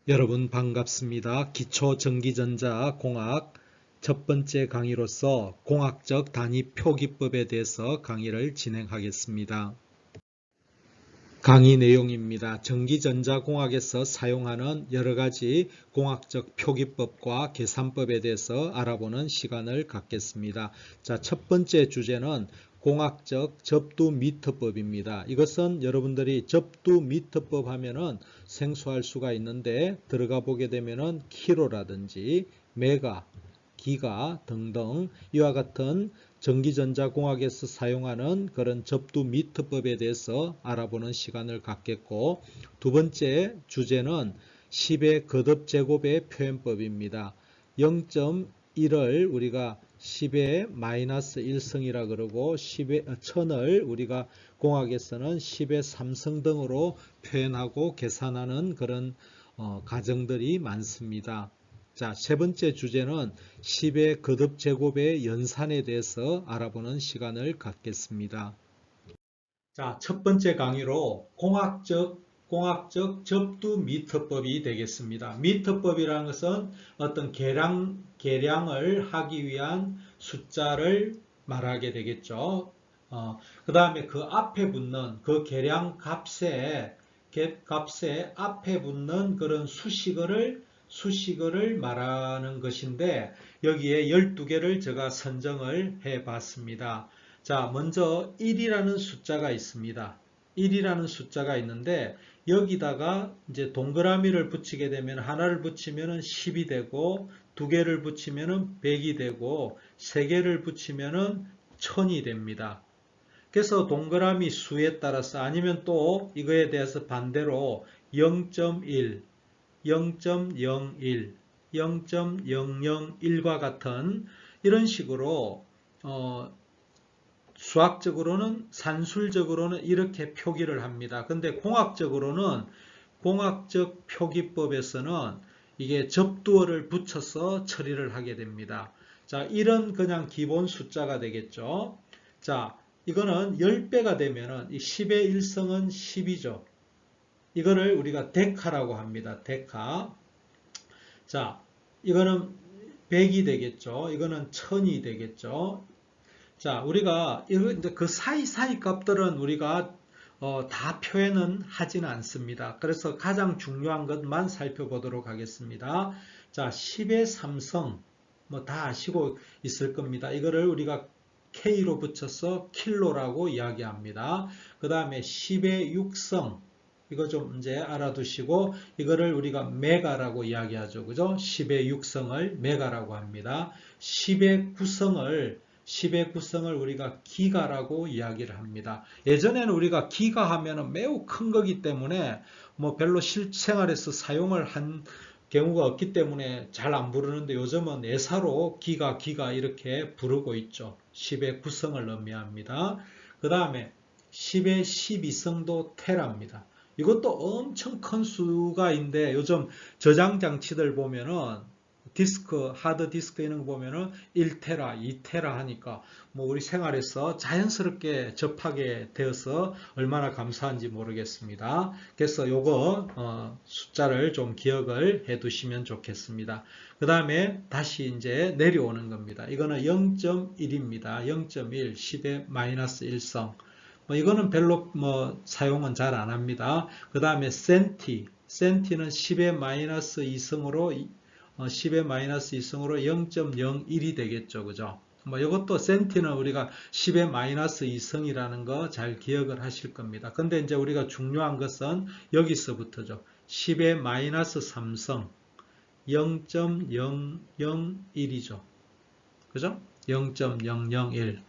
여러분 반갑습니다. 기초전기전자 공학 첫 번째 강의로서 공학적 단위 표기법에 대해서 강의를 진행하겠습니다. 강의 내용입니다. 전기전자공학에서 사용하는 여러가지 공학적 표기법과 계산법에 대해서 알아보는 시간을 갖겠습니다. 자, 첫 번째 주제는 공학적 접두미터법입니다. 이것은 여러분들이 접두미터법 하면은 생소할 수가 있는데 들어가 보게 되면은 키로라든지 메가, 기가 등등 이와 같은 전기전자공학에서 사용하는 그런 접두미터법에 대해서 알아보는 시간을 갖겠고, 두 번째 주제는 10의 거듭제곱의 표현법입니다. 0.1을 우리가 10의 마이너스 1성이라 그러고 1000을 우리가 공학에서는 10의 3성 등으로 표현하고 계산하는 그런 가정들이 많습니다. 자, 세 번째 주제는 10의 거듭제곱의 연산에 대해서 알아보는 시간을 갖겠습니다. 자, 첫 번째 강의로 공학적 접두 미터법이 되겠습니다. 미터법이라는 것은 어떤 계량을 하기 위한 숫자를 말하게 되겠죠. 그 다음에 그 앞에 붙는 그 계량 값에 앞에 붙는 그런 수식어를 말하는 것인데, 여기에 12개를 제가 선정을 해 봤습니다. 자, 먼저 1이라는 숫자가 있습니다. 1이라는 숫자가 있는데, 여기다가 이제 동그라미를 붙이게 되면 하나를 붙이면 10이 되고, 두 개를 붙이면 100이 되고, 세 개를 붙이면 1000이 됩니다. 그래서 동그라미 수에 따라서, 아니면 또 이거에 대해서 반대로 0.1, 0.01, 0.001과 같은 이런 식으로 수학적으로는 산술적으로는 이렇게 표기를 합니다. 근데 공학적으로는 공학적 표기법에서는 이게 접두어를 붙여서 처리를 하게 됩니다. 자, 이런 그냥 기본 숫자가 되겠죠. 자, 이거는 10배가 되면은 이 10의 1성은 10이죠. 이거를 우리가 데카라고 합니다. 데카. 자, 이거는 100이 되겠죠. 이거는 1000이 되겠죠. 자, 우리가 그 사이사이 값들은 우리가 다 표현은 하지는 않습니다. 그래서 가장 중요한 것만 살펴보도록 하겠습니다. 자, 10의 3성 뭐 다 아시고 있을 겁니다. 이거를 우리가 K로 붙여서 킬로라고 이야기합니다. 그 다음에 10의 6성 이거 좀 이제 알아두시고, 이거를 우리가 메가라고 이야기하죠. 그죠? 10의 6성을 메가라고 합니다. 10의 구성을 우리가 기가라고 이야기를 합니다. 예전에는 우리가 기가 하면은 매우 큰 거기 때문에 뭐 별로 실생활에서 사용을 한 경우가 없기 때문에 잘 안 부르는데, 요즘은 예사로 기가 이렇게 부르고 있죠. 10의 구성을 의미합니다. 그 다음에 10의 12성도 테라입니다. 이것도 엄청 큰 수가 있는데, 요즘 저장 장치들 보면은 하드 디스크 이런 거 보면은 1테라, 2테라 하니까 뭐 우리 생활에서 자연스럽게 접하게 되어서 얼마나 감사한지 모르겠습니다. 그래서 요거 숫자를 좀 기억을 해 두시면 좋겠습니다. 그 다음에 다시 이제 내려오는 겁니다. 이거는 0.1입니다. 0.1, 10의 마이너스 1성. 뭐 이거는 별로 뭐 사용은 잘 안 합니다. 그 다음에 센티는 10의 마이너스 2성으로 10의 마이너스 2성으로 0.01이 되겠죠. 그죠? 뭐 이것도 센티는 우리가 10의 마이너스 2성이라는 거 잘 기억을 하실 겁니다. 근데 이제 우리가 중요한 것은 여기서부터죠. 10의 마이너스 3성 0.001이죠. 그죠? 0.001.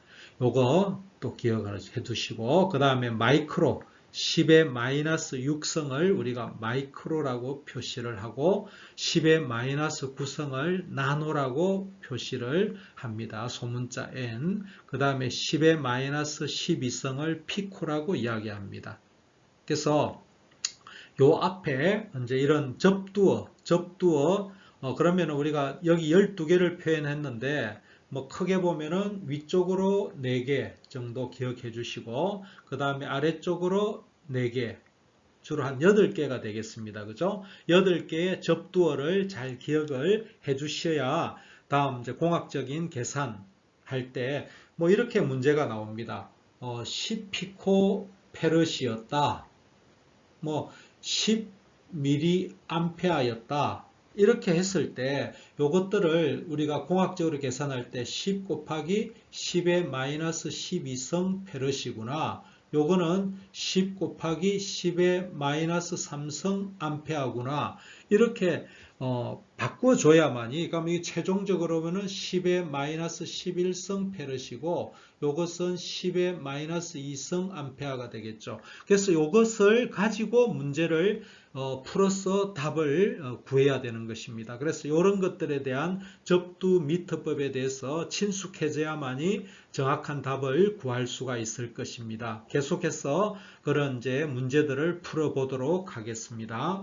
요거 또 기억을 해 두시고, 그 다음에 마이크로 10의 마이너스 6성을 우리가 마이크로라고 표시를 하고, 10의 마이너스 9성을 나노라고 표시를 합니다. 소문자 N. 그 다음에 10의 마이너스 12성을 피코라고 이야기합니다. 그래서 요 앞에 이제 이런 접두어 그러면 우리가 여기 12개를 표현했는데, 뭐 크게 보면은 위쪽으로 4개 정도 기억해 주시고, 그 다음에 아래쪽으로 4개, 주로 한 8개가 되겠습니다. 그죠? 8개의 접두어를 잘 기억을 해 주셔야 다음 이제 공학적인 계산할 때 뭐 이렇게 문제가 나옵니다. 10피코페르시였다. 뭐 10mA였다. 이렇게 했을 때 요것들을 우리가 공학적으로 계산할 때 10 곱하기 10의 마이너스 12성 페르시구나. 요거는 10 곱하기 10의 마이너스 3성 암페아구나. 이렇게 바꿔줘야만이, 그러면 이 최종적으로 보면은 10의 마이너스 11성 페르시고 요것은 10의 마이너스 2성 암페아가 되겠죠. 그래서 이것을 가지고 문제를 풀어서 답을 구해야 되는 것입니다. 그래서 이런 것들에 대한 접두 미터법에 대해서 친숙해져야만이 정확한 답을 구할 수가 있을 것입니다. 계속해서 그런 이제 문제들을 풀어보도록 하겠습니다.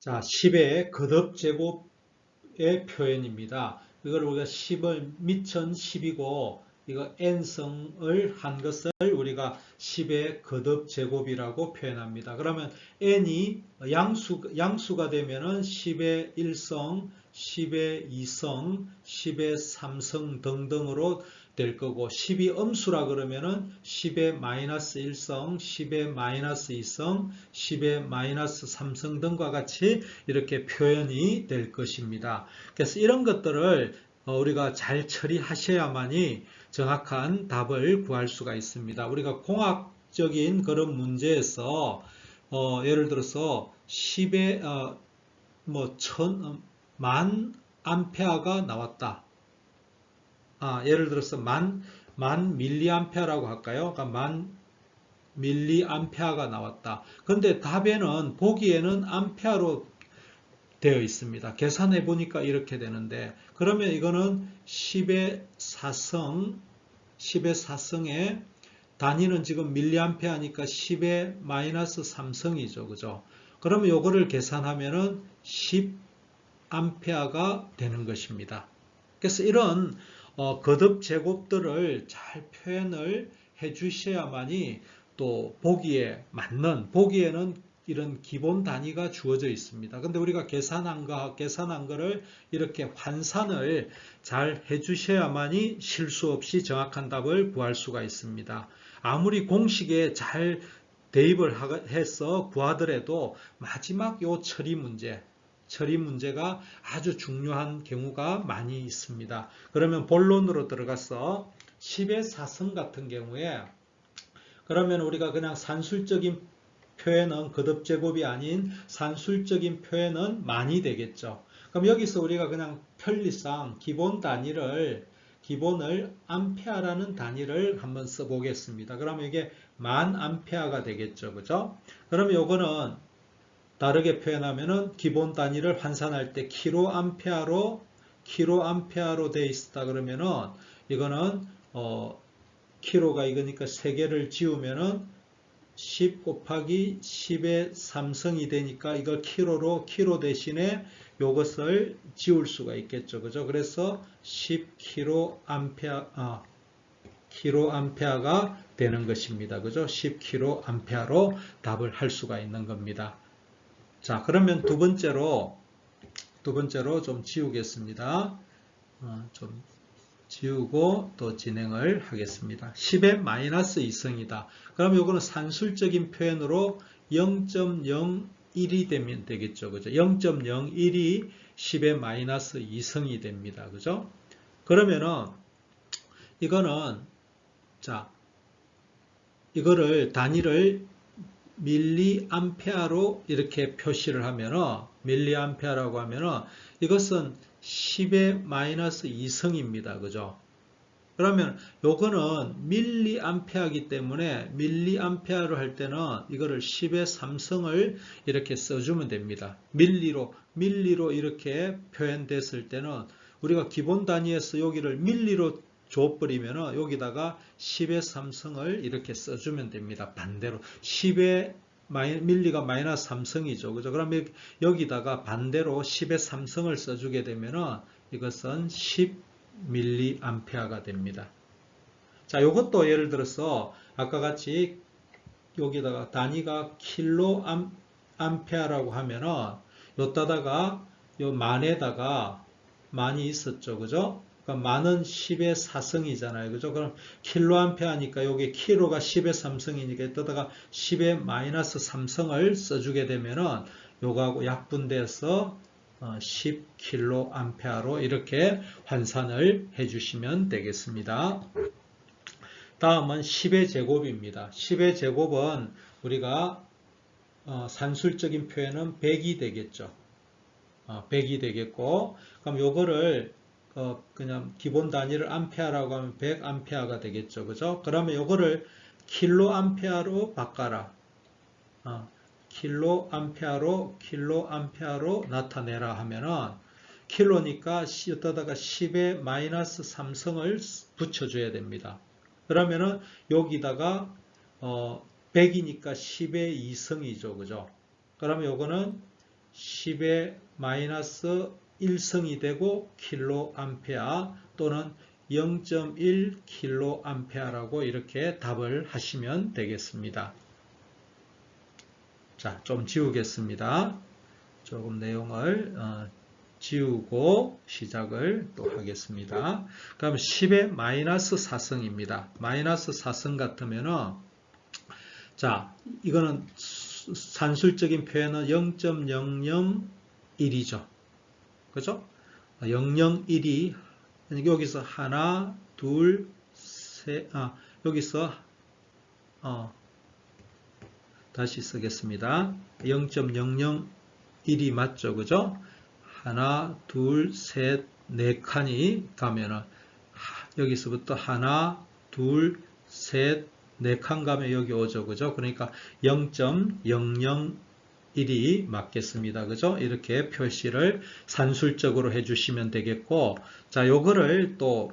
자, 10의 거듭제곱의 표현입니다. 이걸 우리가 10을 미천 10이고 이거 n성을 한 것을 우리가 10의 거듭제곱이라고 표현합니다. 그러면 n이 양수가 되면은 10의 1성, 10의 2성, 10의 3성 등등으로 될 거고 10이 음수라 그러면은 10의 마이너스 1성, 10의 마이너스 2성, 10의 마이너스 3성 등과 같이 이렇게 표현이 될 것입니다. 그래서 이런 것들을 우리가 잘 처리하셔야만이 정확한 답을 구할 수가 있습니다. 우리가 공학적인 그런 문제에서 예를 들어서 10의 만 암페아가 나왔다. 예를 들어서 만 밀리암페아라고 할까요? 그러니까 만 밀리암페아가 나왔다. 그런데 답에는 보기에는 암페아로 되어 있습니다. 계산해 보니까 이렇게 되는데, 그러면 이거는 10의 4성의 단위는 지금 밀리암페아니까 10의 마이너스 3성이죠. 그죠? 그러면 이거를 계산하면은 10암페아가 되는 것입니다. 그래서 이런 거듭 제곱들을 잘 표현을 해 주셔야만이 또 보기에 맞는, 보기에는 이런 기본 단위가 주어져 있습니다. 근데 우리가 계산한 거를 이렇게 환산을 잘 해 주셔야만이 실수 없이 정확한 답을 구할 수가 있습니다. 아무리 공식에 잘 대입을 해서 구하더라도 마지막 요 처리 문제가 아주 중요한 경우가 많이 있습니다. 그러면 본론으로 들어가서 10의 4성 같은 경우에 그러면 우리가 그냥 산술적인 표현은 거듭제곱이 아닌 산술적인 표현은 만이 되겠죠. 그럼 여기서 우리가 그냥 편리상 기본을 암페아라는 단위를 한번 써보겠습니다. 그러면 이게 만 암페아가 되겠죠. 그죠? 그러면 요거는 다르게 표현하면은 기본 단위를 환산할 때 킬로암페아로 되어 있다 그러면은 이거는 킬로가 이거니까 3개를 지우면은 10 곱하기 10의 3성이 되니까 이걸 킬로 대신에 이것을 지울 수가 있겠죠. 그죠? 그래서 10킬로암페아가 되는 것입니다. 그죠? 10킬로암페아로 답을 할 수가 있는 겁니다. 자, 그러면 두 번째로 좀 지우겠습니다. 좀 지우고 또 진행을 하겠습니다. 10의 마이너스 2성이다. 그러면 이거는 산술적인 표현으로 0.01이 되면 되겠죠. 그죠? 0.01이 10의 마이너스 2성이 됩니다. 그죠? 그러면은 이거는 이거를 단위를 밀리암페아로 이렇게 표시를 하면은 밀리암페아라고 하면은 이것은 10의 마이너스 2성입니다. 그죠? 그러면 요거는 밀리암페아이기 때문에 밀리암페아로 할 때는 이거를 10의 3성을 이렇게 써주면 됩니다. 밀리로 이렇게 표현됐을 때는 우리가 기본 단위에서 여기를 밀리로 줘버리면 여기다가 10의 3성을 이렇게 써주면 됩니다. 반대로 10의 밀리가 마이너스 3성이죠. 그죠? 그러면 여기다가 반대로 10의 3성을 써주게 되면은 이것은 10mA가 됩니다. 자, 요것도 예를 들어서 아까 같이 여기다가 단위가 킬로 암페어라고 하면은 요따다가 요 만에다가 만이 있었죠. 그죠? 그러니까 만은 10의 4승이잖아요. 그죠? 그럼 킬로암페어니까 여기 킬로가 10의 3승이니까 여기다가 10의 마이너스 3승을 써주게 되면은 요거하고 약분돼서 10킬로암페어로 이렇게 환산을 해주시면 되겠습니다. 다음은 10의 제곱입니다. 10의 제곱은 우리가 산술적인 표현은 100이 되겠죠. 100이 되겠고, 그럼 요거를 그냥 기본 단위를 암페어라고 하면 100암페어가 되겠죠. 그죠? 그러면 요거를 킬로암페어로 바꿔라. 킬로암페어로 나타내라 하면은 킬로니까 여기다가 10의 마이너스 3승을 붙여줘야 됩니다. 그러면은 여기다가 100이니까 10의 2승이죠. 그죠? 그러면 요거는 10의 마이너스 1승이 되고 킬로암페어 또는 0.1 킬로암페어라고 이렇게 답을 하시면 되겠습니다. 자, 좀 지우겠습니다. 조금 내용을 지우고 시작을 또 하겠습니다. 그럼 10의 마이너스 4승입니다. 마이너스 4승 같으면은 자, 이거는 산술적인 표현은 0.001이죠. 그죠? 001이 여기서 하나, 둘, 셋, 여기서 다시 쓰겠습니다. 0.001이 맞죠? 그죠? 하나, 둘, 셋, 네 칸이 가면은 여기서부터 하나, 둘, 셋, 네 칸 가면 여기 오죠. 그죠? 그러니까 0.001이 맞겠습니다. 그죠? 이렇게 표시를 산술적으로 해주시면 되겠고, 자, 요거를 또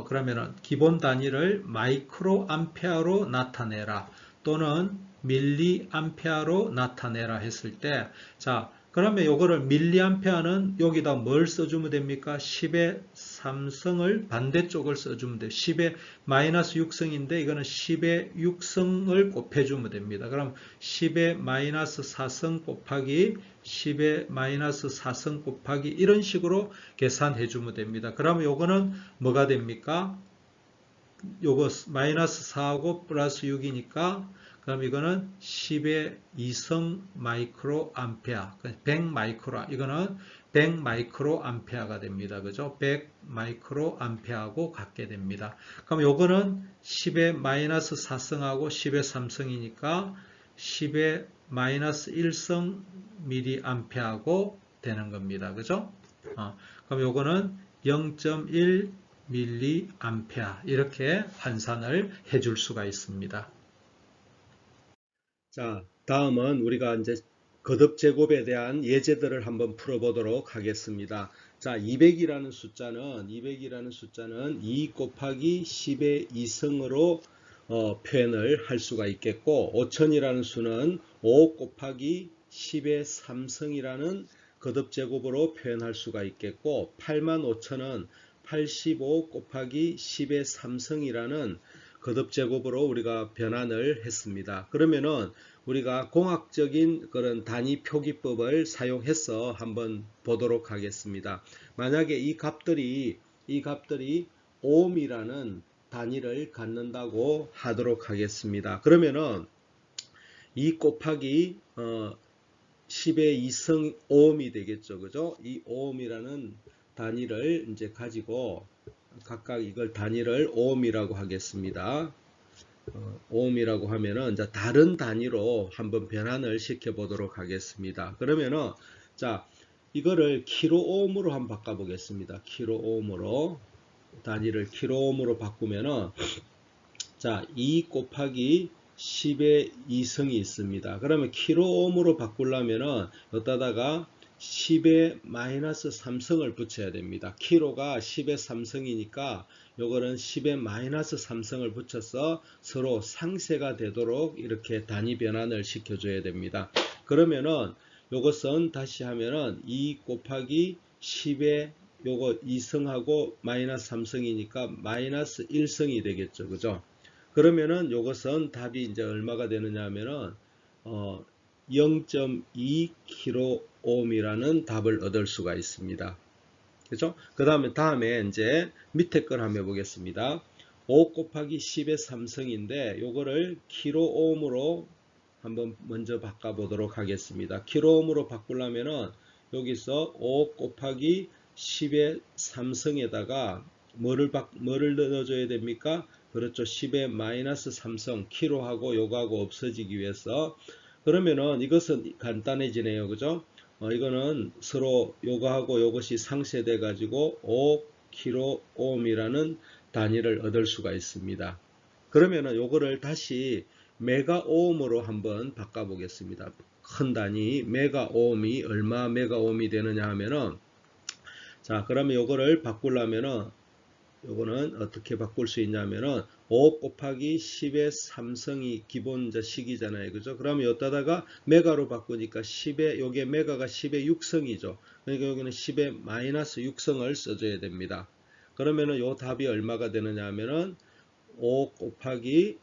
그러면은 기본 단위를 마이크로 암페어로 나타내라 또는 밀리 암페어로 나타내라 했을 때, 자, 그러면 요거를 밀리 암페어는 여기다 뭘 써주면 됩니까? 10의 3승을 반대쪽을 써주면 돼요. 10의 마이너스 6승인데 이거는 10의 6승을 곱해주면 됩니다. 그럼 10의 마이너스 4승 곱하기 10의 마이너스 4승 곱하기 이런 식으로 계산해 주면 됩니다. 그러면 요거는 뭐가 됩니까? 요거 마이너스 4하고 플러스 6이니까 그럼 이거는 10의 2승 마이크로 암페어 100 마이크로 이거는 100 마이크로 암페어가 됩니다. 그죠? 100 마이크로 암페어하고 같게 됩니다. 그럼 요거는 10의 마이너스 4승하고 10의 3승이니까 10의 마이너스 1승 미리 암페어하고 되는 겁니다. 그죠? 그럼 요거는 0.1 밀리 암페어 이렇게 환산을 해줄 수가 있습니다. 자, 다음은 우리가 이제 거듭 제곱에 대한 예제들을 한번 풀어보도록 하겠습니다. 자, 200이라는 숫자는 2 곱하기 10의 2승으로 표현을 할 수가 있겠고, 5000이라는 수는 5 곱하기 10의 3승이라는 거듭 제곱으로 표현할 수가 있겠고, 85,000은 85 곱하기 10의 3승이라는 거듭 제곱으로 우리가 변환을 했습니다. 그러면은 우리가 공학적인 그런 단위 표기법을 사용해서 한번 보도록 하겠습니다. 만약에 이 값들이 ohm이라는 단위를 갖는다고 하도록 하겠습니다. 그러면은 2 곱하기 10의 2승 ohm이 되겠죠. 그죠? 이 ohm이라는 단위를 이제 가지고 각각 이걸 단위를 ohm이라고 하겠습니다. ohm이라고 하면은 이제 다른 단위로 한번 변환을 시켜 보도록 하겠습니다. 그러면은 자, 이거를 킬로옴으로 한번 바꿔 보겠습니다. 킬로옴으로 단위를 킬로옴으로 바꾸면은 자, 2 곱하기 10의 2승이 있습니다. 그러면 킬로옴으로 바꾸려면은 여기다가 10의 마이너스 3승을 붙여야 됩니다. 킬로가 10의 3승이니까 요거는 10의 마이너스 3승을 붙여서 서로 상쇄가 되도록 이렇게 단위 변환을 시켜줘야 됩니다. 그러면은 요것은 다시 하면은 2 곱하기 10의 요거 2승하고 마이너스 3승이니까 마이너스 1승이 되겠죠. 그죠? 그러면은 요것은 답이 이제 얼마가 되느냐 하면은 0.2kΩ이라는 답을 얻을 수가 있습니다. 그죠? 그 다음에 이제 밑에 걸 한번 해보겠습니다. 5 곱하기 10의 3승인데 요거를 킬로옴으로 한번 먼저 바꿔보도록 하겠습니다. 킬로옴으로 바꾸려면은 여기서 5 곱하기 10의 3승에다가 뭐를 넣어줘야 됩니까? 그렇죠. 10의 마이너스 3승 킬로하고 요거하고 없어지기 위해서. 그러면은 이것은 간단해지네요. 그죠? 이거는 서로 요거하고 요것이 상쇄돼 가지고 5kΩ이라는 단위를 얻을 수가 있습니다. 그러면은 요거를 다시 메가오음으로 한번 바꿔 보겠습니다. 큰 단위 메가오음이 얼마 메가오음이 되느냐 하면은, 자 그러면 요거를 바꾸려면은 요거는 어떻게 바꿀 수 있냐면은 5 곱하기 10의 3승이 기본 식이잖아요. 그죠? 그러면 여기다가 메가로 바꾸니까 10의 요게 메가가 10의 6승이죠. 그러니까 여기는 10의 마이너스 6승을 써줘야 됩니다. 그러면은 요 답이 얼마가 되느냐 하면은 5 곱하기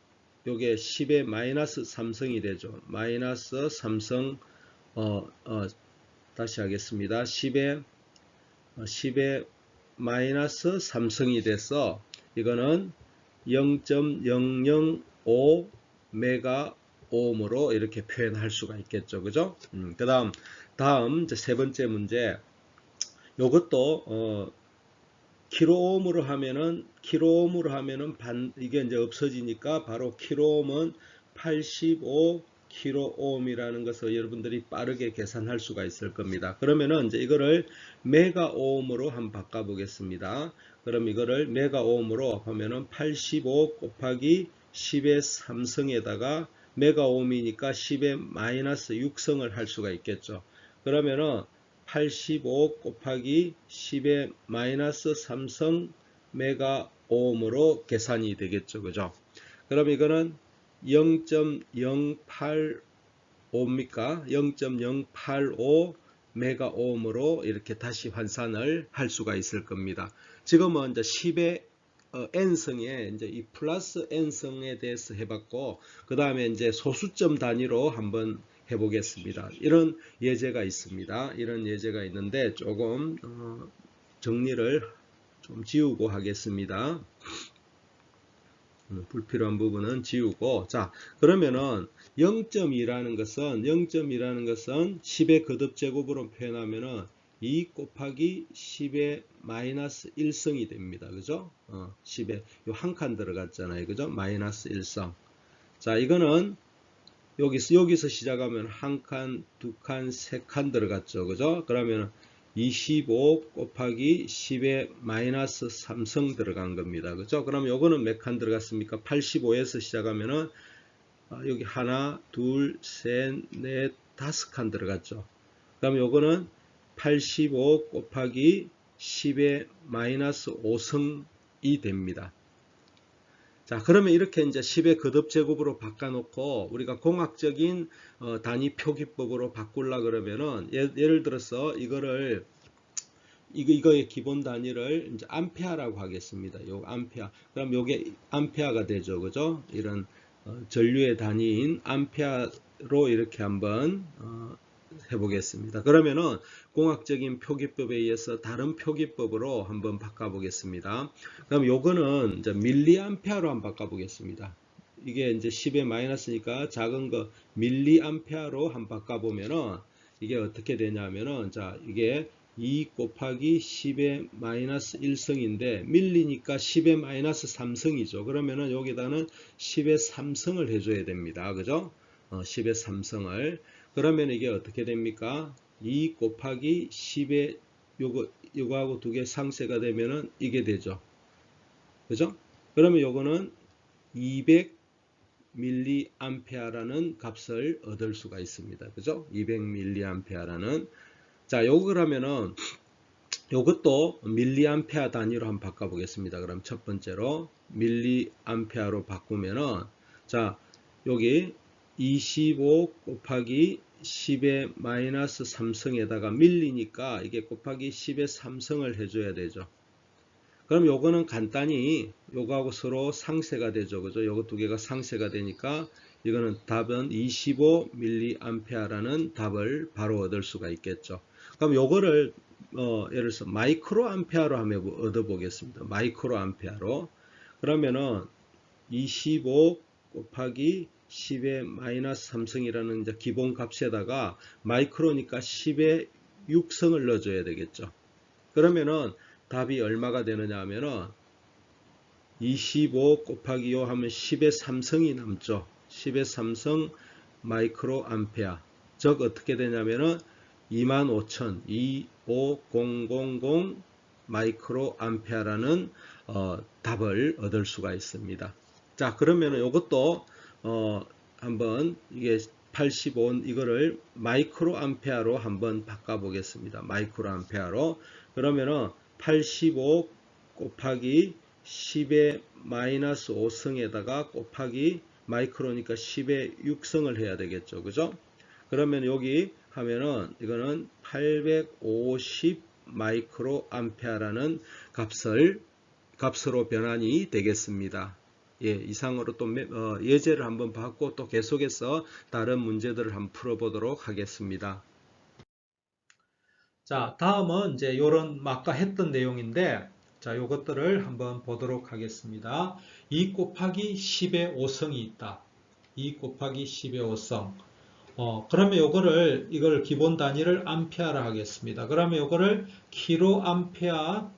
요게 10의 마이너스 3승이 되죠. 마이너스 3승 다시 하겠습니다. 10의 마이너스 3승이 돼서 이거는 0.005 메가옴으로 이렇게 표현할 수가 있겠죠. 그죠? 다음 이제 세 번째 문제. 요것도 킬로옴으로 하면은 이게 이제 없어지니까 바로 킬로옴은 85 킬로옴이라는 것을 여러분들이 빠르게 계산할 수가 있을 겁니다. 그러면은 이제 이거를 메가옴으로 한번 바꿔 보겠습니다. 그럼 이거를 메가옴으로 하면은 85 곱하기 10의 3승에다가 메가옴이니까 10의 마이너스 6승을 할 수가 있겠죠. 그러면은 85 곱하기 10의 마이너스 3승 메가옴으로 계산이 되겠죠. 그죠? 그럼 이거는 0.085입니까? 0.085 메가옴으로 이렇게 다시 환산을 할 수가 있을 겁니다. 지금은 이제 10의 n승에 이제 이 플러스 n승에 대해서 해봤고, 그 다음에 이제 소수점 단위로 한번 해보겠습니다. 이런 예제가 있습니다. 이런 예제가 있는데 조금 정리를 좀 지우고 하겠습니다. 불필요한 부분은 지우고, 자 그러면은 0.2라는 것은 10의 거듭제곱으로 표현하면은 2 곱하기 10의 마이너스 1승이 됩니다. 그죠? 10에 요 한 칸 들어갔잖아요. 그죠? 마이너스 1승. 자 이거는 여기서 시작하면 한 칸, 두 칸, 세 칸 들어갔죠. 그죠? 그러면 25 곱하기 10의 마이너스 3승 들어간 겁니다. 그죠? 그럼 요거는 몇 칸 들어갔습니까? 85에서 시작하면은 여기 하나, 둘, 셋, 넷, 다섯 칸 들어갔죠. 그럼 요거는 85 곱하기 10의 마이너스 5승이 됩니다. 자 그러면 이렇게 이제 10의 거듭제곱으로 바꿔놓고 우리가 공학적인 단위 표기법으로 바꾸려 그러면은 예를 들어서 이거의 기본 단위를 이제 암페어라고 하겠습니다. 요 암페어. 그럼 요게 암페어가 되죠. 그죠? 이런 전류의 단위인 암페어로 이렇게 한번 해보겠습니다. 그러면은 공학적인 표기법에 의해서 다른 표기법으로 한번 바꿔보겠습니다. 그럼 요거는 이제 밀리암페어로 한번 바꿔보겠습니다. 이게 이제 10의 마이너스니까 작은 거 밀리암페어로 한번 바꿔보면은 이게 어떻게 되냐면은, 자 이게 2 곱하기 10의 마이너스 1승인데 밀리니까 10의 마이너스 3승이죠. 그러면은 여기다는 10의 3승을 해줘야 됩니다. 그죠? 10의 3승을. 그러면 이게 어떻게 됩니까? 2 곱하기 10의 요거하고 두 개 상쇄가 되면은 이게 되죠. 그죠? 그러면 요거는 200 밀리암페어라는 값을 얻을 수가 있습니다. 그죠? 200 밀리암페어라는. 자, 요거 그러면은 요것도 밀리암페어 단위로 한번 바꿔 보겠습니다. 그럼 첫 번째로 밀리암페어로 바꾸면은, 자 여기 25 곱하기 10의 마이너스 3승에다가 밀리니까 이게 곱하기 10의 3승을 해줘야 되죠. 그럼 요거는 간단히 요거하고 서로 상쇄가 되죠. 그죠? 요거 두 개가 상쇄가 되니까 이거는 답은 25mA라는 답을 바로 얻을 수가 있겠죠. 그럼 요거를 예를 들어서 마이크로 암페어로 한번 얻어보겠습니다. 마이크로 암페어로. 그러면은 25 곱하기 10의 마이너스 3성이라는 이제 기본 값에다가 마이크로니까 10의 6성을 넣어줘야 되겠죠. 그러면은 답이 얼마가 되느냐 하면은 25 곱하기 요 하면 10의 3성이 남죠. 10의 3성 마이크로 암페어. 즉 어떻게 되냐면은 25,000, 25000 마이크로 암페어라는 답을 얻을 수가 있습니다. 자, 그러면은 이것도 한번 이게 85 이거를 마이크로 암페어로 한번 바꿔 보겠습니다. 마이크로 암페어로. 그러면은 85 곱하기 10의 마이너스 5성에다가 곱하기 마이크로니까 10의 6성을 해야 되겠죠. 그죠? 그러면 여기 하면은 이거는 850 마이크로 암페어라는 값으로 변환이 되겠습니다. 예, 이상으로 또 예제를 한번 봤고 또 계속해서 다른 문제들을 한번 풀어보도록 하겠습니다. 자, 다음은 이제 요런 아까 했던 내용인데, 자, 요것들을 한번 보도록 하겠습니다. 2 곱하기 10의 5성이 있다. 2 곱하기 10의 5성. 그러면 이걸 기본 단위를 암페어라 하겠습니다. 그러면 요거를 킬로 암페어,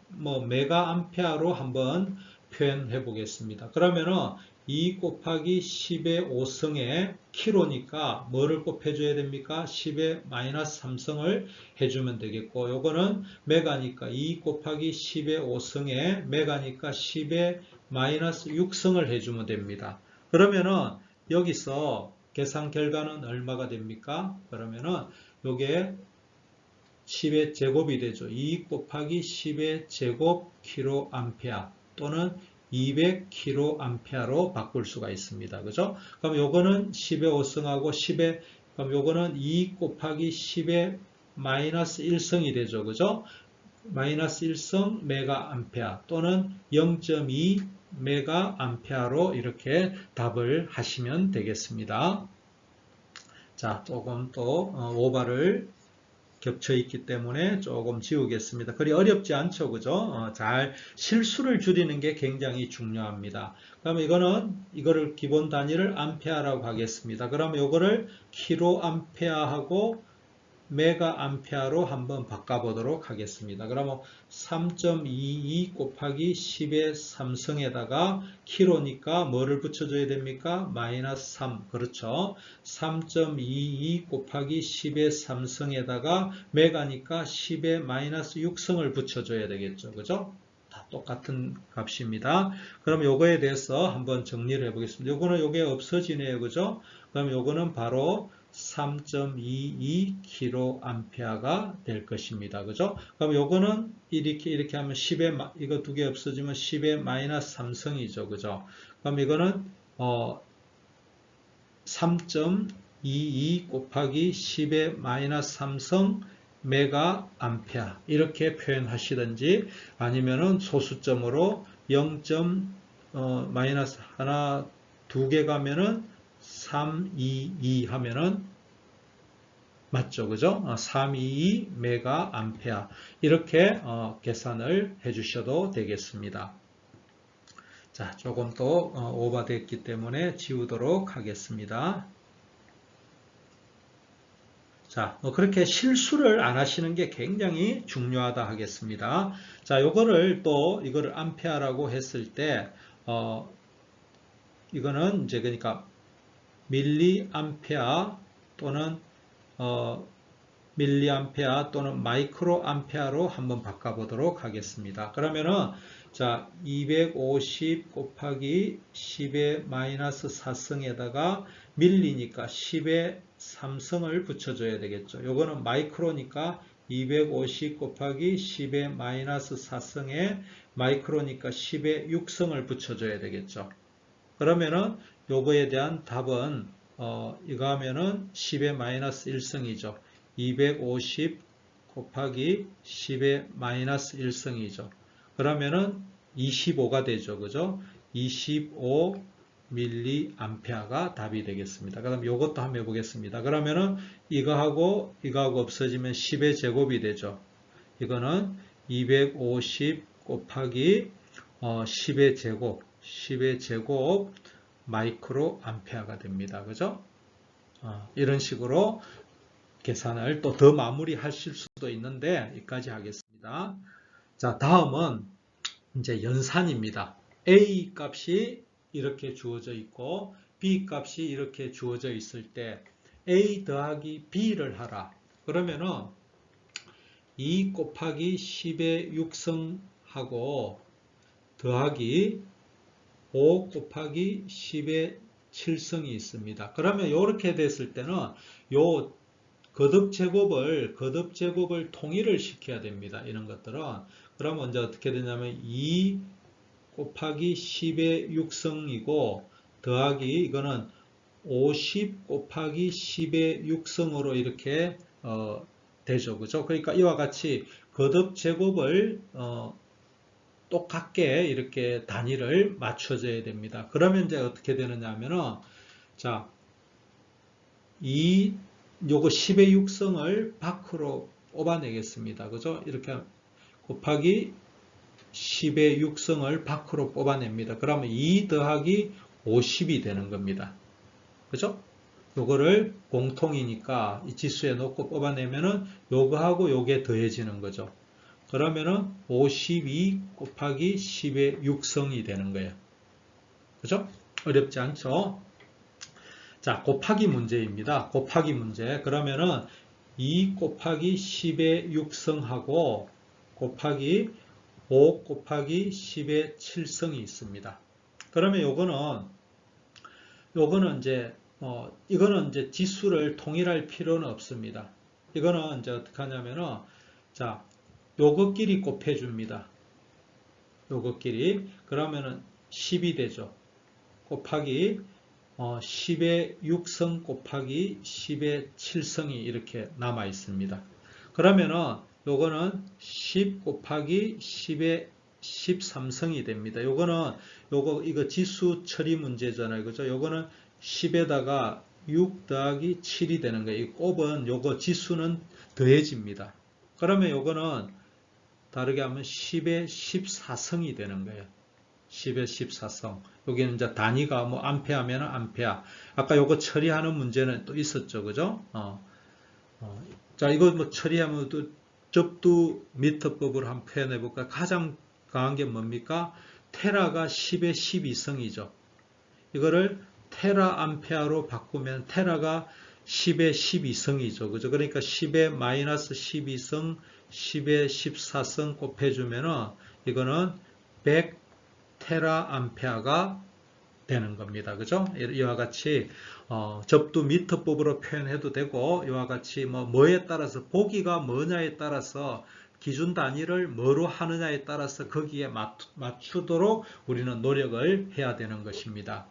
메가 암페어로 한번 표현해 보겠습니다. 그러면은 2 곱하기 10의 5성에 킬로니까 뭐를 곱해줘야 됩니까? 10의 마이너스 3성을 해주면 되겠고, 요거는 메가니까 2 곱하기 10의 5성에 메가니까 10의 마이너스 6성을 해주면 됩니다. 그러면은 여기서 계산 결과는 얼마가 됩니까? 그러면은 요게 10의 제곱이 되죠. 2 곱하기 10의 제곱 킬로 암페어 또는 200kA로 바꿀 수가 있습니다. 그죠? 그럼 요거는 10의 5성하고 10의, 그럼 요거는 2 곱하기 10의 마이너스 1성이 되죠. 그죠? 마이너스 1성 메가 암페어 또는 0.2 메가 암페어로 이렇게 답을 하시면 되겠습니다. 자, 조금 또 오바를 겹쳐 있기 때문에 조금 지우겠습니다. 그리 어렵지 않죠, 그죠? 잘 실수를 줄이는 게 굉장히 중요합니다. 그러면 이거를 기본 단위를 암페어라고 하겠습니다. 그러면 이거를 킬로 암페어하고 메가 암페어로 한번 바꿔보도록 하겠습니다. 그러면 3.22 곱하기 10의 3성에다가 킬로니까 뭐를 붙여줘야 됩니까? 마이너스 3. 그렇죠. 3.22 곱하기 10의 3성에다가 메가니까 10의 마이너스 6성을 붙여줘야 되겠죠. 그죠? 다 똑같은 값입니다. 그럼 요거에 대해서 한번 정리를 해보겠습니다. 요거는 요게 없어지네요. 그죠? 그럼 요거는 바로 3.22kA가 될 것입니다. 그죠? 그럼 요거는 이렇게 하면 10의, 이거 두 개 없어지면 10의 마이너스 3성이죠. 그죠? 그럼 이거는, 3.22 곱하기 10의 마이너스 3성 메가 암페어. 이렇게 표현하시든지 아니면은 소수점으로 0. 마이너스 하나, 두 개 가면은 322 하면은 맞죠, 그죠? 322 메가 암페어 이렇게 계산을 해주셔도 되겠습니다. 자, 조금 또 오버됐기 때문에 지우도록 하겠습니다. 자, 그렇게 실수를 안 하시는 게 굉장히 중요하다 하겠습니다. 자, 이거를 암페어라고 했을 때 이거는 이제 그러니까 밀리암페어 또는 밀리암페어 또는 마이크로암페어로 한번 바꿔보도록 하겠습니다. 그러면은 자 250 곱하기 10의 마이너스 4성에다가 밀리니까 10의 3성을 붙여줘야 되겠죠. 요거는 마이크로니까 250 곱하기 10의 마이너스 4성에 마이크로니까 10의 6성을 붙여줘야 되겠죠. 그러면은 요거에 대한 답은 이거 하면은 10의 마이너스 1성이죠. 250 곱하기 10의 마이너스 1성이죠. 그러면은 25가 되죠. 그죠? 25 밀리암페어가 답이 되겠습니다. 그럼 이것도 한번 해보겠습니다. 그러면은 이거하고 없어지면 10의 제곱이 되죠. 이거는 250 곱하기 10의 제곱 마이크로 암페어가 됩니다. 그죠? 이런 식으로 계산을 또 더 마무리하실 수도 있는데 여기까지 하겠습니다. 자, 다음은 이제 연산입니다. A 값이 이렇게 주어져 있고 B 값이 이렇게 주어져 있을 때 A 더하기 B를 하라. 그러면은 2 곱하기 10의 6승하고 더하기 5 곱하기 10의 7승이 있습니다. 그러면 이렇게 됐을 때는 요 거듭제곱을 통일을 시켜야 됩니다. 이런 것들은. 그러면 이제 어떻게 되냐면 2 곱하기 10의 6승이고 더하기 이거는 50 곱하기 10의 6승으로 이렇게 되죠. 그죠? 그러니까 이와 같이 거듭제곱을 똑같게 이렇게 단위를 맞춰줘야 됩니다. 그러면 이제 어떻게 되느냐 하면은 자, 요거 10의 6승을 밖으로 뽑아내겠습니다. 그죠? 이렇게 곱하기 10의 6승을 밖으로 뽑아냅니다. 그러면 2 더하기 50이 되는 겁니다. 그죠? 요거를 공통이니까 이 지수에 놓고 뽑아내면은 요거하고 요게 더해지는 거죠. 그러면은 52 곱하기 10의 6승이 되는 거예요. 그죠? 어렵지 않죠? 자, 곱하기 문제입니다. 곱하기 문제. 그러면은 2 곱하기 10의 6승하고 곱하기 5 곱하기 10의 7승이 있습니다. 그러면 요거는 이제 지수를 통일할 필요는 없습니다. 이거는 이제 어떻게 하냐면은 자, 요것끼리 곱해줍니다. 요것끼리. 그러면은 10이 되죠. 곱하기 10의 6승 곱하기 10의 7승이 이렇게 남아 있습니다. 그러면은 요거는 10 곱하기 10의 13승이 됩니다. 이거 지수 처리 문제잖아요. 그죠? 요거는 10에다가 6 더하기 7이 되는 거예요. 이 곱은 요거 지수는 더해집니다. 그러면 요거는 다르게 하면 10의 14승이 되는 거예요. 10의 14승. 여기는 이제 단위가 뭐 암페어면 암페어. 아까 요거 처리하는 문제는 또 있었죠. 그죠? 자, 이거 뭐 처리하면 또 접두 미터법으로 한번 표현해 볼까요? 가장 강한 게 뭡니까? 테라가 10의 12승이죠. 이거를 테라 암페어로 바꾸면 테라가 10의 12승이죠. 그죠? 그러니까 10의 마이너스 12승, 10의 14승 곱해주면은 이거는 100 테라 암페어가 되는 겁니다. 그죠? 이와 같이 접두 미터법으로 표현해도 되고 이와 같이 뭐에 따라서 보기가 뭐냐에 따라서 기준 단위를 뭐로 하느냐에 따라서 거기에 맞추도록 우리는 노력을 해야 되는 것입니다.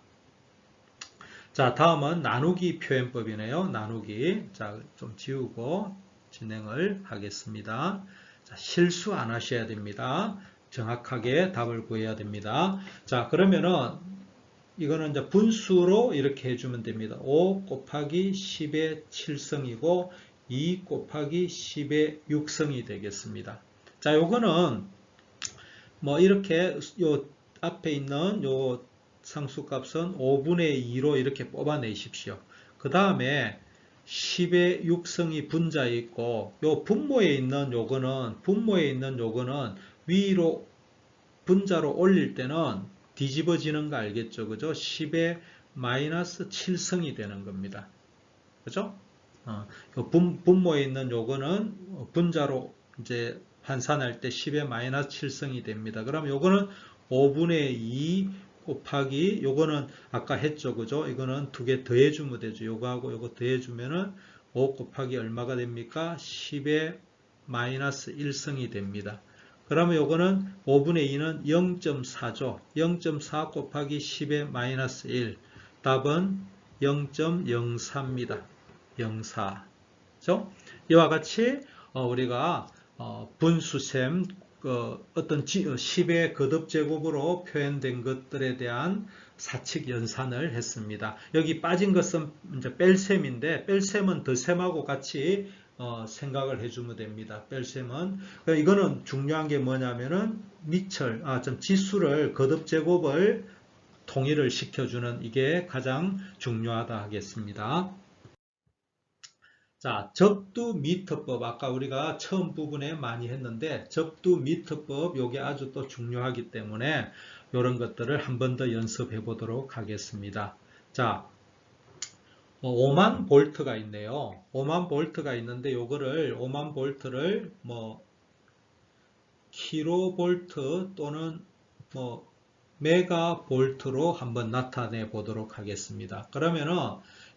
자, 다음은 나누기 표현법이네요. 나누기. 자, 좀 지우고 진행을 하겠습니다. 자, 실수 안 하셔야 됩니다. 정확하게 답을 구해야 됩니다. 자, 그러면은 이거는 이제 분수로 이렇게 해주면 됩니다. 5 곱하기 10의 7승이고 2 곱하기 10의 6승이 되겠습니다. 자, 요거는 뭐 이렇게 요 앞에 있는 요 상수값은 5분의 2로 이렇게 뽑아내십시오. 그 다음에 10의 6승이 분자에 있고 요 분모에 있는 요거는 위로 분자로 올릴 때는 뒤집어지는 거 알겠죠? 그죠? 10의 마이너스 7승이 되는 겁니다. 그죠? 분모에 있는 요거는 분자로 이제 환산할 때 10의 마이너스 7승이 됩니다. 그럼 요거는 5분의 2 곱하기 요거는 아까 했죠. 그죠? 이거는 두 개 더해주면 되죠. 요거하고 요거 더해주면은 5 곱하기 얼마가 됩니까? 10의 마이너스 1승이 됩니다. 그러면 요거는 5분의 2는 0.4죠. 0.4 곱하기 10의 마이너스 1. 답은 0.04입니다. 04. 그죠? 이와 같이 우리가 분수셈 어떤 10의 거듭제곱으로 표현된 것들에 대한 사칙 연산을 했습니다. 여기 빠진 것은 이제 뺄셈인데 뺄셈은 덧셈하고 같이 생각을 해주면 됩니다. 뺄셈은 이거는 중요한 게 뭐냐면은 지수를 거듭제곱을 통일을 시켜주는 이게 가장 중요하다 하겠습니다. 자, 적두 미터법 아까 우리가 처음 부분에 많이 했는데 적두 미터법 요게 아주 또 중요하기 때문에 이런 것들을 한 번 더 연습해 보도록 하겠습니다. 자, 5만 볼트가 있네요. 5만 볼트가 있는데 요거를 5만 볼트를 뭐 킬로볼트 또는 뭐 메가볼트로 한번 나타내 보도록 하겠습니다. 그러면은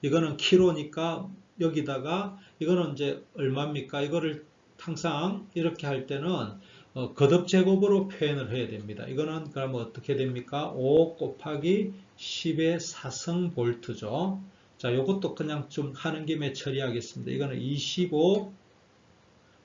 이거는 킬로니까 여기다가 이거는 이제 얼마입니까? 이거를 항상 이렇게 할 때는 거듭제곱으로 표현을 해야 됩니다. 이거는 그러면 어떻게 됩니까? 5 곱하기 10의 4성 볼트죠. 자, 요것도 그냥 좀 하는 김에 처리하겠습니다. 이거는 25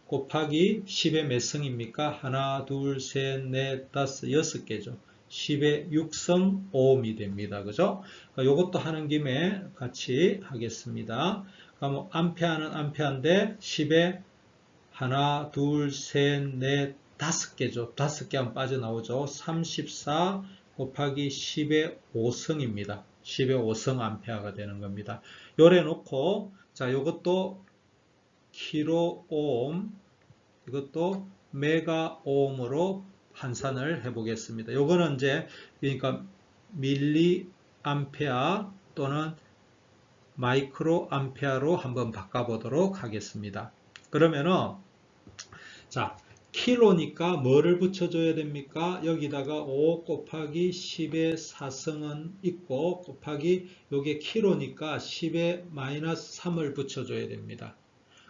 곱하기 10의 몇 성입니까? 하나, 둘, 셋, 넷, 다섯, 6개죠. 10의 6성 5옴이 됩니다. 그죠? 요것도 하는 김에 같이 하겠습니다. 그럼 암페어는 암페어인데 10의 하나, 둘, 셋, 넷, 5개죠. 5개 하면 빠져나오죠. 34 곱하기 10의 5성입니다. 10의 5성 암페어가 되는 겁니다. 요래 놓고 자, 요것도 킬로오hm, 이것도 메가오음으로 환산을 해 보겠습니다. 요거는 이제 그러니까 밀리암페어 또는 마이크로암페어로 한번 바꿔보도록 하겠습니다. 그러면은 자, 킬로니까 뭐를 붙여줘야 됩니까? 여기다가 5 곱하기 10의 4성은 있고 곱하기 요게 킬로니까 10의 마이너스 3을 붙여줘야 됩니다.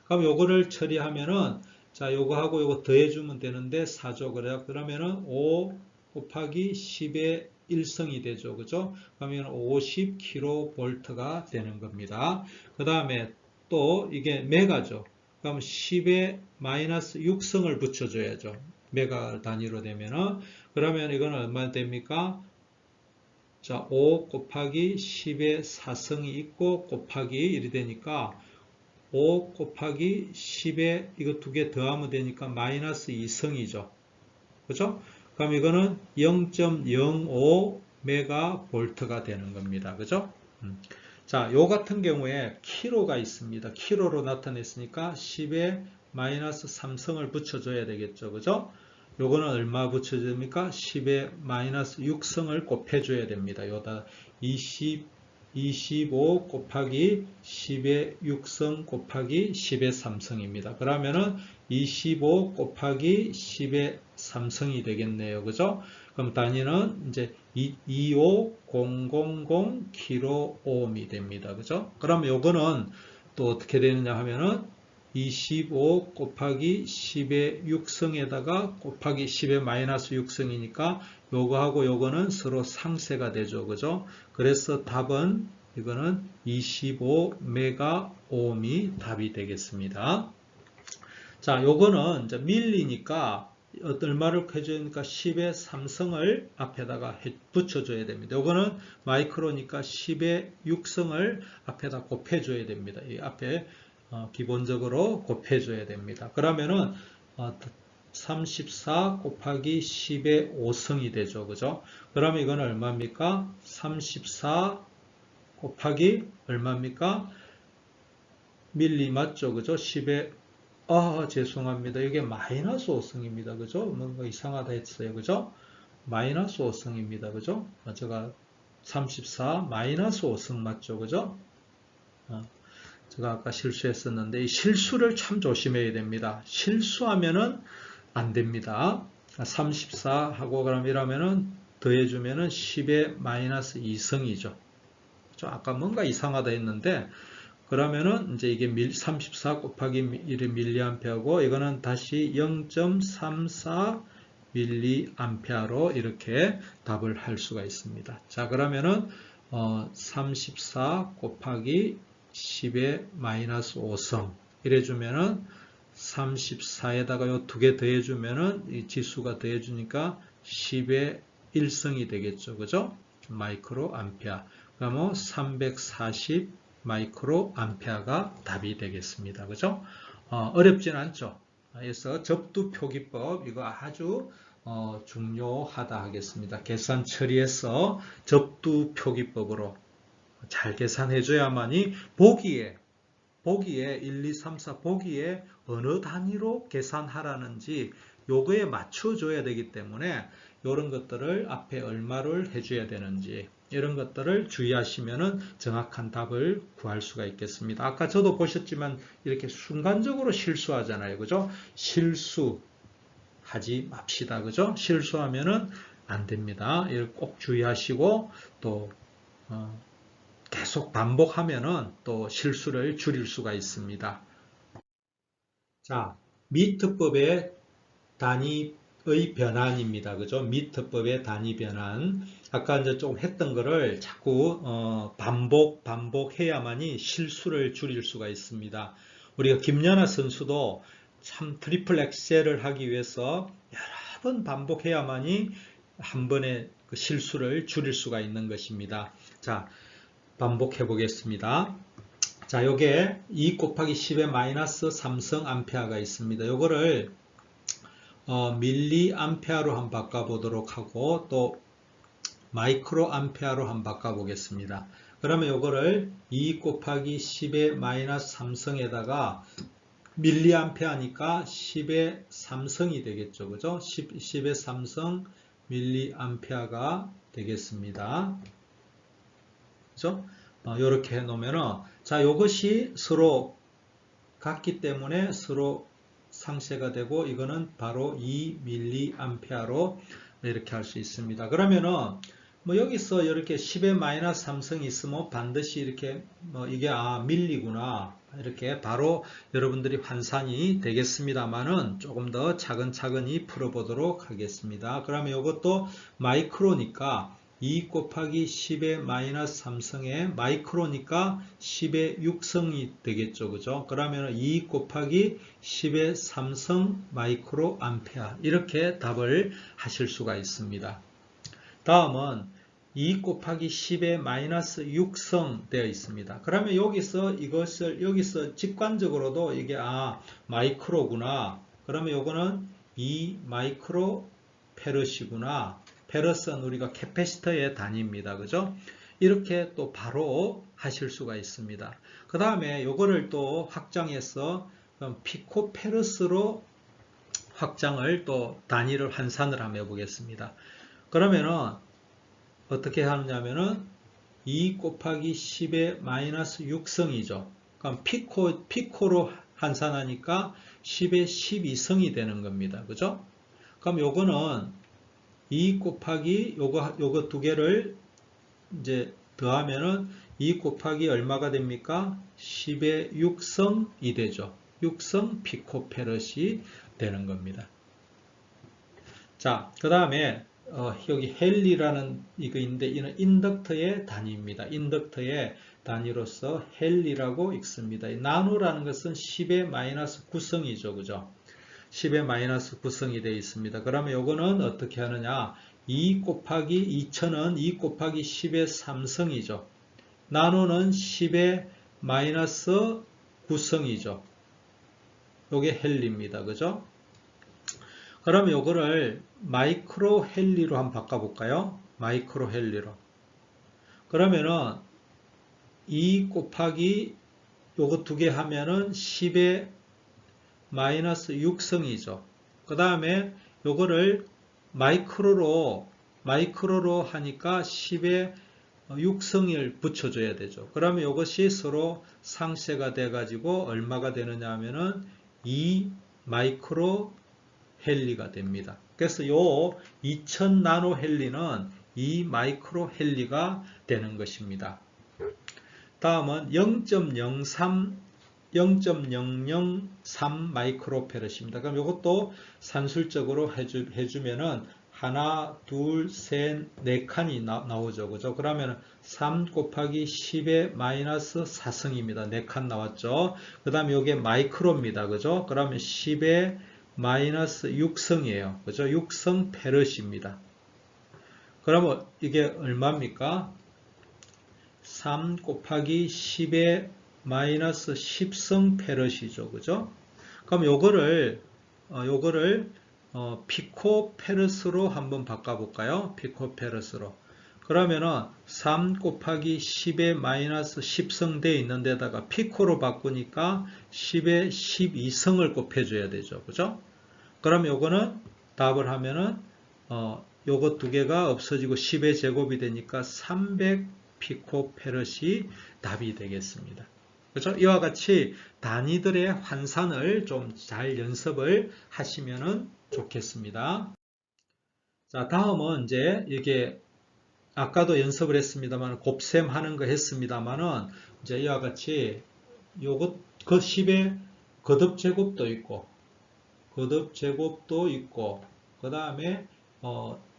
그럼 요거를 처리하면은 자, 요거하고 요거 더해주면 되는데 4죠. 그러면은 5 곱하기 10의 1성이 되죠. 그죠? 그러면 50kV가 되는 겁니다. 그 다음에 또 이게 메가죠. 그럼 10의 마이너스 6성을 붙여줘야죠. 메가 단위로 되면은. 그러면 이거는 얼마 됩니까? 자, 5 곱하기 10의 4성이 있고 곱하기 1이 되니까 5 곱하기 10에 이거 두 개 더하면 되니까 마이너스 2성이죠. 그죠? 그럼 이거는 0.05 메가볼트가 되는 겁니다. 그죠? 자, 요 같은 경우에 킬로가 있습니다. 킬로로 나타냈으니까 10에 마이너스 3성을 붙여줘야 되겠죠. 그죠? 요거는 얼마 붙여줘야 됩니까? 10에 마이너스 6성을 곱해줘야 됩니다. 요다 25 곱하기 10의 6성 곱하기 10의 3성입니다. 그러면은 25 곱하기 10의 3성이 되겠네요. 그죠? 그럼 단위는 이제 25000 킬로옴이 됩니다. 그죠? 그럼 요거는 또 어떻게 되느냐 하면은 25 곱하기 10의 6성에다가 곱하기 10의 마이너스 6성이니까 요거하고 요거는 서로 상쇄가 되죠. 그죠? 그래서 답은 이거는 25 메가옴이 답이 되겠습니다. 자, 요거는 이제 밀리니까 얼마를 해주니까 10의 3성을 앞에다가 붙여줘야 됩니다. 요거는 마이크로니까 10의 6성을 앞에다 곱해줘야 됩니다. 이 앞에 기본적으로 곱해줘야 됩니다. 그러면은 34 곱하기 10의 5성이 되죠. 그죠? 그러면 이건 얼마입니까? 34 곱하기 얼마입니까? 밀리 맞죠? 그죠? 10의 죄송합니다. 이게 마이너스 5성입니다. 그죠? 뭔가 이상하다 했어요. 그죠? 마이너스 5성입니다. 그죠? 제가 34 마이너스 5성 맞죠? 그죠? 제가 아까 실수했었는데 이 실수를 참 조심해야 됩니다. 실수하면은 안 됩니다. 34 하고 그럼 이러면은 더해주면은 10의 마이너스 2성이죠. 아까 뭔가 이상하다 했는데 그러면은 이제 이게 34 곱하기 1이 밀리암페어고 이거는 다시 0.34 밀리암페어로 이렇게 답을 할 수가 있습니다. 자, 그러면은 34 곱하기 10의 마이너스 5성 이래 주면은 34에다가 요 두 개 더해주면은 이 지수가 더해주니까 10의 1성이 되겠죠. 그죠? 마이크로 암페어. 그러면 340 마이크로 암페어가 답이 되겠습니다. 그죠? 어렵진 않죠. 그래서 접두 표기법 이거 아주 중요하다 하겠습니다. 계산 처리해서 접두 표기법으로 잘 계산해 줘야만이 보기에 1, 2, 3, 4 보기에 어느 단위로 계산하라는지 요거에 맞춰줘야 되기 때문에 이런 것들을 앞에 얼마를 해줘야 되는지 이런 것들을 주의하시면 정확한 답을 구할 수가 있겠습니다. 아까 저도 보셨지만 이렇게 순간적으로 실수하잖아요. 그죠? 실수하지 맙시다. 그죠? 실수하면은 안 됩니다. 이걸 꼭 주의하시고 또 계속 반복하면은 또 실수를 줄일 수가 있습니다. 자, 미트법의 단위의 변환입니다. 그죠? 미트법의 단위 변환. 아까 이제 조금 했던 거를 자꾸 반복해야만이 실수를 줄일 수가 있습니다. 우리가 김연아 선수도 참 트리플 엑셀을 하기 위해서 여러 번 반복해야만이 한 번의 그 실수를 줄일 수가 있는 것입니다. 자, 반복해 보겠습니다. 자, 요게 2 곱하기 10의 마이너스 3성 암페어가 있습니다. 요거를 밀리 암페어로 한번 바꿔보도록 하고 또 마이크로 암페어로 한번 바꿔보겠습니다. 그러면 요거를 2 곱하기 10의 마이너스 3성에다가 밀리 암페어니까 10의 3성이 되겠죠. 그죠? 10의 3성 밀리 암페어가 되겠습니다. 그죠? 이렇게 해놓으면은, 자, 요것이 서로 같기 때문에 서로 상쇄가 되고, 이거는 바로 2mA로 이렇게 할 수 있습니다. 그러면은, 뭐 여기서 이렇게 10의 마이너스 3성이 있으면 반드시 이렇게, 이게, 밀리구나. 이렇게 바로 여러분들이 환산이 되겠습니다만은 조금 더 차근차근히 풀어보도록 하겠습니다. 그러면 이것도 마이크로니까 2 곱하기 10의 마이너스 3성의 마이크로니까 10의 6성이 되겠죠. 그죠? 그러면 2 곱하기 10의 3성 마이크로 암페어 이렇게 답을 하실 수가 있습니다. 다음은 2 곱하기 10의 마이너스 6성 되어 있습니다. 그러면 여기서 직관적으로도 이게 마이크로구나. 그러면 요거는 2 마이크로 페럿이구나. 페럿은 우리가 캐패시터의 단위입니다. 그죠? 이렇게 또 바로 하실 수가 있습니다. 그 다음에 요거를 또 확장해서 피코페럿으로 확장을 또 단위를 환산을 한번 해보겠습니다. 그러면은 어떻게 하느냐면은 2 곱하기 10의 마이너스 6성이죠. 그럼 피코로 환산하니까 10의 12성이 되는 겁니다. 그죠? 그럼 요거는 2 곱하기 요거 두 개를 이제 더하면은 2 곱하기 얼마가 됩니까? 10의 6성이 되죠. 6성 피코페럿이 되는 겁니다. 자, 그 다음에 여기 헨리라는 이거 있는데 이는 인덕터의 단위입니다. 인덕터의 단위로서 헨리라고 읽습니다. 나노라는 것은 10의 마이너스 9성이죠. 그죠? 10의 마이너스 9성이 되어 있습니다. 그러면 요거는 어떻게 하느냐? 2 곱하기 2000은 2 곱하기 10의 3성이죠. 나노는 10의 마이너스 9성이죠. 요게 헨리입니다. 그죠? 그럼 요거를 마이크로 헨리로 한번 바꿔볼까요? 마이크로 헨리로. 그러면은 2 곱하기 요거 두 개 하면은 10의 마이너스 6성이죠. 그 다음에 요거를 마이크로로 하니까 10의 6성을 붙여줘야 되죠. 그러면 이것이 서로 상쇄가 돼가지고 얼마가 되느냐 하면은 2 마이크로 헨리가 됩니다. 그래서 요 2000 나노 헨리는 2 마이크로 헨리가 되는 것입니다. 다음은 0.003 마이크로페럿입니다. 그럼 이것도 산술적으로 해주면은 하나, 둘, 셋, 네 칸이 나오죠. 그죠? 그러면 3 곱하기 10의 마이너스 4승입니다. 4칸 나왔죠. 그 다음에 이게 마이크로입니다. 그죠? 그러면 10의 마이너스 6승이에요. 그죠? 6승 페르시입니다. 그러면 이게 얼마입니까? 3 곱하기 10의 마이너스 10승 페르시죠. 그죠? 그럼 요거를 피코페르스로 한번 바꿔볼까요? 피코페르스로. 그러면은 3 곱하기 10의 마이너스 10승 돼 있는 데다가 피코로 바꾸니까 10의 12승을 곱해줘야 되죠. 그죠? 그럼 요거는 답을 하면은 요거 두 개가 없어지고 10의 제곱이 되니까 300 피코페르시 답이 되겠습니다. 그렇죠? 이와 같이 단위들의 환산을 좀 잘 연습을 하시면 좋겠습니다. 자, 다음은 이제 이게 아까도 연습을 했습니다만 곱셈 하는 거 했습니다만은 이제 이와 같이 요것 그 10의 거듭 제곱도 있고 그 다음에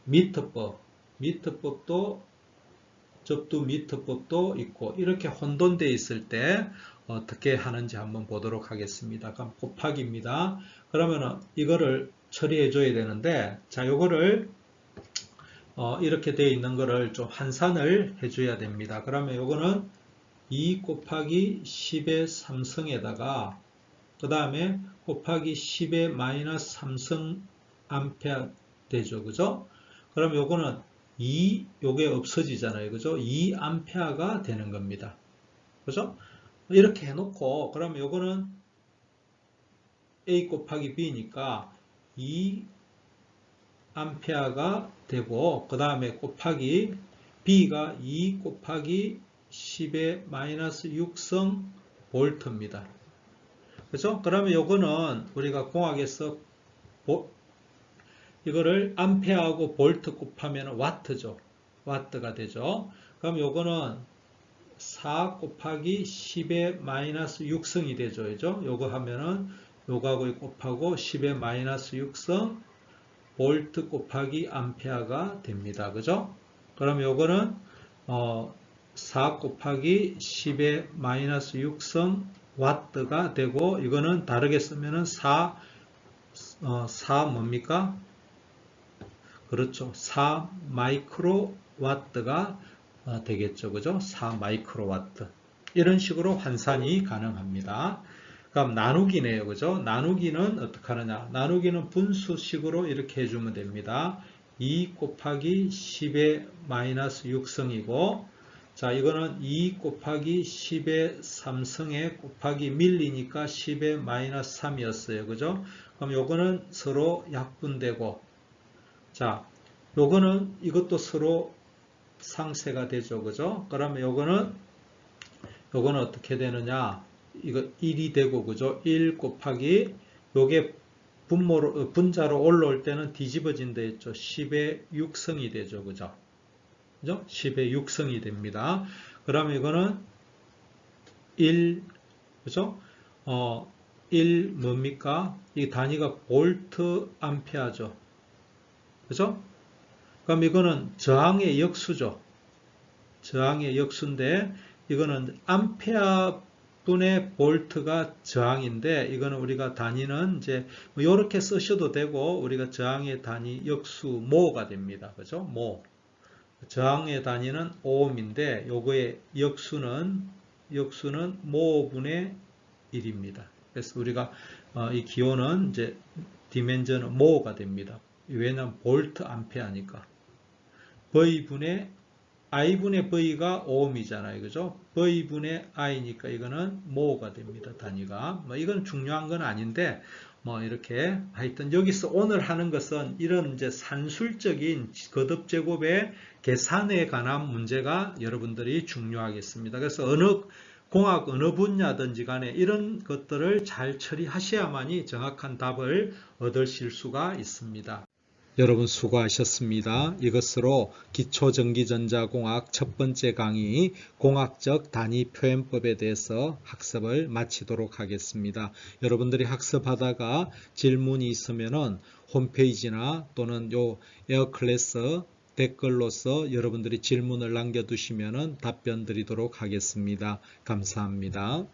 미트법도 접두 미트법도 있고 이렇게 혼돈되어 있을 때 어떻게 하는지 한번 보도록 하겠습니다. 그럼 곱하기입니다. 그러면은 이거를 처리해 줘야 되는데 자 요거를 이렇게 되어 있는 거를 좀 환산을 해 줘야 됩니다. 그러면 요거는 2 곱하기 10의 3승에다가 그 다음에 곱하기 10의 마이너스 3승 암페어 되죠. 그죠? 그럼 요거는 요게 없어지잖아요. 그죠? 2암페어가 되는 겁니다. 그죠? 이렇게 해놓고, 그럼 요거는 A 곱하기 B니까 2암페어가 되고, 그 다음에 곱하기 B가 2 곱하기 10의 마이너스 6성 볼트입니다. 그죠? 그러면 요거는 우리가 공학에서 이거를 암페어하고 볼트 곱하면 와트죠. 와트가 되죠. 그럼 요거는 4 곱하기 10의 마이너스 6승이 되죠. 그죠? 요거 하면은 요거하고 곱하고 10의 마이너스 6승 볼트 곱하기 암페어가 됩니다. 그죠? 그럼 요거는 4 곱하기 10의 마이너스 6승 와트가 되고 이거는 다르게 쓰면은 4 뭡니까? 그렇죠. 4 마이크로와트가 되겠죠. 그죠? 4 마이크로와트. 이런 식으로 환산이 가능합니다. 그럼 나누기네요. 그죠? 나누기는 어떻게 하느냐? 나누기는 분수식으로 이렇게 해주면 됩니다. 2 곱하기 10의 마이너스 6승이고 자, 이거는 2 곱하기 10의 3승에 곱하기 밀리니까 10의 마이너스 3이었어요. 그죠? 그럼 요거는 서로 약분되고 자, 요거는 이것도 서로 상쇄가 되죠. 그죠? 그러면 요거는 어떻게 되느냐? 이거 1이 되고 그죠? 1 곱하기 요게 분자로 올라올 때는 뒤집어진다 했죠. 10의 6승이 되죠. 그죠? 그죠? 10의 6승이 됩니다. 그러면 이거는 1 그죠? 1 뭡니까? 이 단위가 볼트 암페어죠. 그죠? 그럼 이거는 저항의 역수죠. 저항의 역수인데 이거는 암페어 분의 볼트가 저항인데 이거는 우리가 단위는 이제 이렇게 쓰셔도 되고 우리가 저항의 단위 역수 모가 됩니다. 그죠? 모. 저항의 단위는 오음인데 요거의 역수는 모분의 1입니다. 그래서 우리가 이 기호는 이제 디멘전은 모가 됩니다. 왜냐하면 볼트 암페어니까. V분의 I분의 V가 오음이잖아요. 그죠? V분의 I니까 이거는 모가 됩니다. 단위가. 이건 중요한 건 아닌데 이렇게 하여튼 여기서 오늘 하는 것은 이런 이제 산술적인 거듭 제곱의 계산에 관한 문제가 여러분들이 중요하겠습니다. 그래서 공학 어느 분야든지 간에 이런 것들을 잘 처리하셔야만이 정확한 답을 얻으실 수가 있습니다. 여러분 수고하셨습니다. 이것으로 기초전기전자공학 첫 번째 강의 공학적 단위 표현법에 대해서 학습을 마치도록 하겠습니다. 여러분들이 학습하다가 질문이 있으면은 홈페이지나 또는 요 에어클래스 댓글로서 여러분들이 질문을 남겨두시면은 답변 드리도록 하겠습니다. 감사합니다.